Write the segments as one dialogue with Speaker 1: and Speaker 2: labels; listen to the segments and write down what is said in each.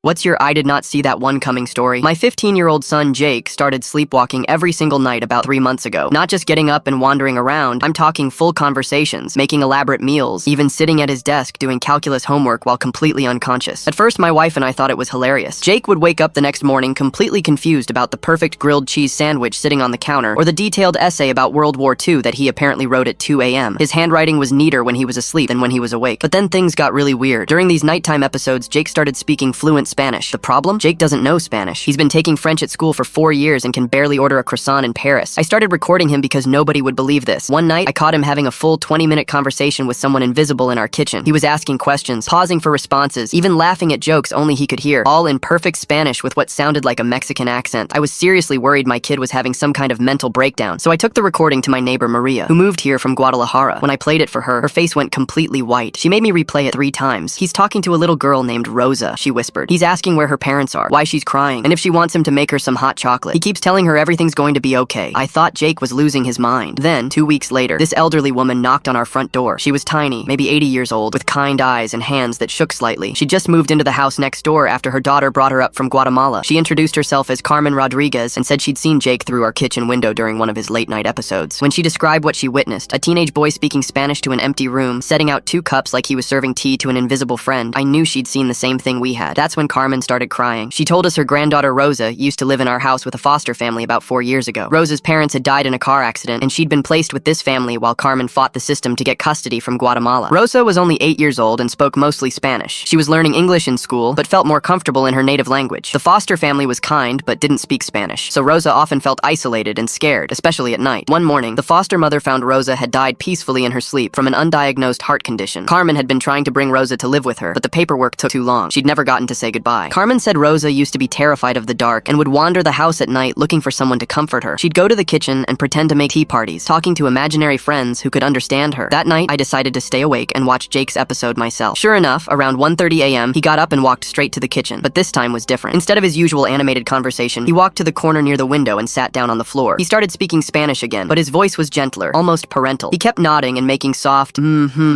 Speaker 1: What's your I did not see that one coming story? My 15-year-old son Jake started sleepwalking every single night about 3 months ago. Not just getting up and wandering around, I'm talking full conversations, making elaborate meals, even sitting at his desk doing calculus homework while completely unconscious. At first, my wife and I thought it was hilarious. Jake would wake up the next morning completely confused about the perfect grilled cheese sandwich sitting on the counter, or the detailed essay about World War II that he apparently wrote at 2 a.m. His handwriting was neater when he was asleep than when he was awake. But then things got really weird. During these nighttime episodes, Jake started speaking fluent Spanish. The problem? Jake doesn't know Spanish. He's been taking French at school for 4 years and can barely order a croissant in Paris. I started recording him because nobody would believe this. One night, I caught him having a full 20-minute conversation with someone invisible in our kitchen. He was asking questions, pausing for responses, even laughing at jokes only he could hear, all in perfect Spanish with what sounded like a Mexican accent. I was seriously worried my kid was having some kind of mental breakdown, so I took the recording to my neighbor Maria, who moved here from Guadalajara. When I played it for her, her face went completely white. She made me replay it 3 times. He's talking to a little girl named Rosa, she whispered. He's asking where her parents are, why she's crying, and if she wants him to make her some hot chocolate. He keeps telling her everything's going to be okay. I thought Jake was losing his mind. Then, 2 weeks later, this elderly woman knocked on our front door. She was tiny, maybe 80 years old, with kind eyes and hands that shook slightly. She just moved into the house next door after her daughter brought her up from Guatemala. She introduced herself as Carmen Rodriguez and said she'd seen Jake through our kitchen window during one of his late-night episodes. When she described what she witnessed, a teenage boy speaking Spanish to an empty room, setting out 2 cups like he was serving tea to an invisible friend, I knew she'd seen the same thing we had. That's when Carmen started crying. She told us her granddaughter Rosa used to live in our house with a foster family about 4 years ago. Rosa's parents had died in a car accident, and she'd been placed with this family while Carmen fought the system to get custody from Guatemala. Rosa was only 8 years old and spoke mostly Spanish. She was learning English in school, but felt more comfortable in her native language. The foster family was kind, but didn't speak Spanish, so Rosa often felt isolated and scared, especially at night. One morning, the foster mother found Rosa had died peacefully in her sleep from an undiagnosed heart condition. Carmen had been trying to bring Rosa to live with her, but the paperwork took too long. She'd never gotten to say goodbye. Carmen said Rosa used to be terrified of the dark and would wander the house at night looking for someone to comfort her. She'd go to the kitchen and pretend to make tea parties, talking to imaginary friends who could understand her. That night, I decided to stay awake and watch Jake's episode myself. Sure enough, around 1:30 a.m., he got up and walked straight to the kitchen, but this time was different. Instead of his usual animated conversation, he walked to the corner near the window and sat down on the floor. He started speaking Spanish again, but his voice was gentler, almost parental. He kept nodding and making soft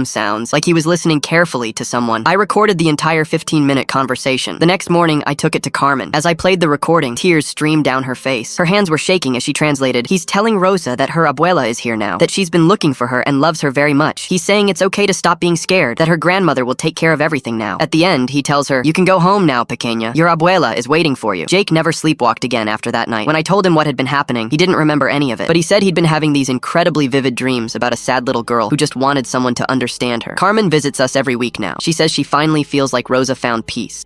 Speaker 1: sounds, like he was listening carefully to someone. I recorded the entire 15-minute conversation. The next morning, I took it to Carmen. As I played the recording, tears streamed down her face. Her hands were shaking as she translated, "He's telling Rosa that her abuela is here now, that she's been looking for her and loves her very much. He's saying it's okay to stop being scared, that her grandmother will take care of everything now." At the end, he tells her, "You can go home now, pequeña. Your abuela is waiting for you." Jake never sleepwalked again after that night. When I told him what had been happening, he didn't remember any of it, but he said he'd been having these incredibly vivid dreams about a sad little girl who just wanted someone to understand her. Carmen visits us every week now. She says she finally feels like Rosa found peace.